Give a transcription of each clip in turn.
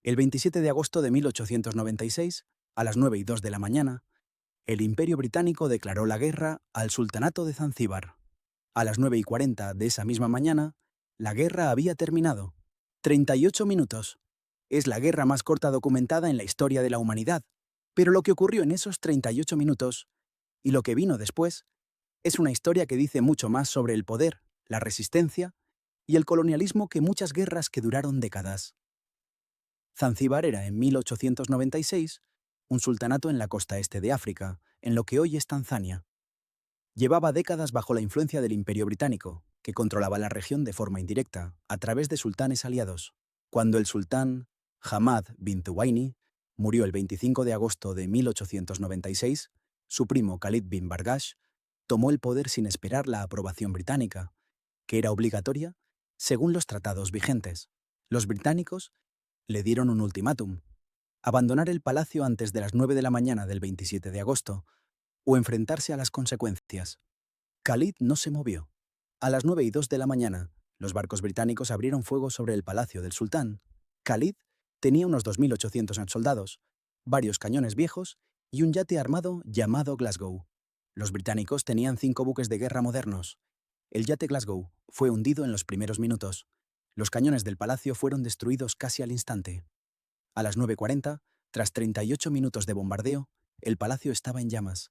El 27 de agosto de 1896, a las 9:02 de la mañana, el Imperio Británico declaró la guerra al Sultanato de Zanzíbar. A las 9:40 de esa misma mañana, la guerra había terminado. 38 minutos. Es la guerra más corta documentada en la historia de la humanidad. Pero lo que ocurrió en esos 38 minutos y lo que vino después es una historia que dice mucho más sobre el poder, la resistencia y el colonialismo que muchas guerras que duraron décadas. Zanzíbar era en 1896 un sultanato en la costa este de África, en lo que hoy es Tanzania. Llevaba décadas bajo la influencia del Imperio Británico, que controlaba la región de forma indirecta, a través de sultanes aliados. Cuando el sultán Hamad bin Tuwaini murió el 25 de agosto de 1896, su primo Khalid bin Bargash tomó el poder sin esperar la aprobación británica, que era obligatoria según los tratados vigentes. Los británicos le dieron un ultimátum: abandonar el palacio antes de las 9 de la mañana del 27 de agosto o enfrentarse a las consecuencias. Khalid no se movió. A las 9:02 de la mañana, los barcos británicos abrieron fuego sobre el palacio del sultán. Khalid tenía unos 2.800 soldados, varios cañones viejos y un yate armado llamado Glasgow. Los británicos tenían 5 buques de guerra modernos. El yate Glasgow fue hundido en los primeros minutos. Los cañones del palacio fueron destruidos casi al instante. A las 9:40, tras 38 minutos de bombardeo, el palacio estaba en llamas.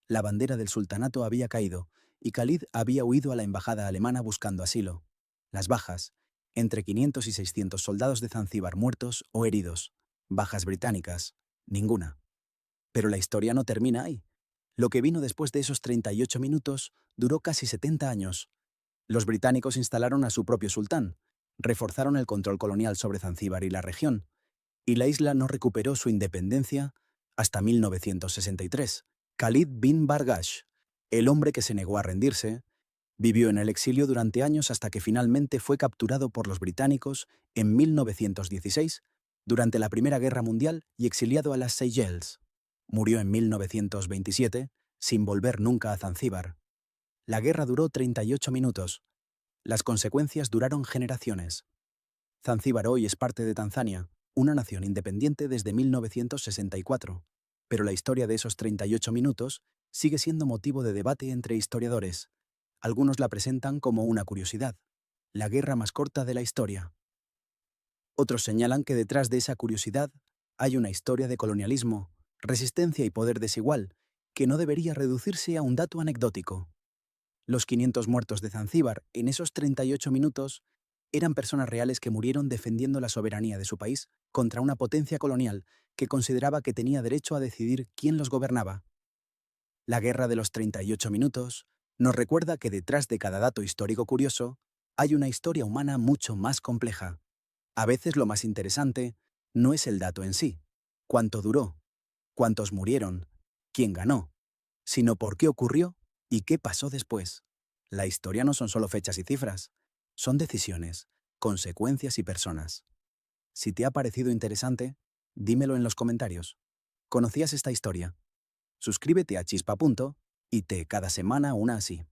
La bandera del sultanato había caído y Khalid había huido a la embajada alemana buscando asilo. Las bajas: entre 500 y 600 soldados de Zanzíbar muertos o heridos. Bajas británicas: ninguna. Pero la historia no termina ahí. Lo que vino después de esos 38 minutos duró casi 70 años. Los británicos instalaron a su propio sultán, reforzaron el control colonial sobre Zanzíbar y la región, y la isla no recuperó su independencia hasta 1963. Khalid bin Bargash, el hombre que se negó a rendirse, vivió en el exilio durante años hasta que finalmente fue capturado por los británicos en 1916, durante la Primera Guerra Mundial, y exiliado a las Seychelles. Murió en 1927, sin volver nunca a Zanzíbar. La guerra duró 38 minutos. Las consecuencias duraron generaciones. Zanzíbar hoy es parte de Tanzania, una nación independiente desde 1964. Pero la historia de esos 38 minutos sigue siendo motivo de debate entre historiadores. Algunos la presentan como una curiosidad, la guerra más corta de la historia. Otros señalan que detrás de esa curiosidad hay una historia de colonialismo, resistencia y poder desigual, que no debería reducirse a un dato anecdótico. Los 500 muertos de Zanzíbar en esos 38 minutos eran personas reales que murieron defendiendo la soberanía de su país contra una potencia colonial que consideraba que tenía derecho a decidir quién los gobernaba. La guerra de los 38 minutos nos recuerda que detrás de cada dato histórico curioso hay una historia humana mucho más compleja. A veces lo más interesante no es el dato en sí, cuánto duró, cuántos murieron, quién ganó, sino por qué ocurrió y qué pasó después. La historia no son solo fechas y cifras, son decisiones, consecuencias y personas. Si te ha parecido interesante, dímelo en los comentarios. ¿Conocías esta historia? Suscríbete a Chispa y te cada semana una así.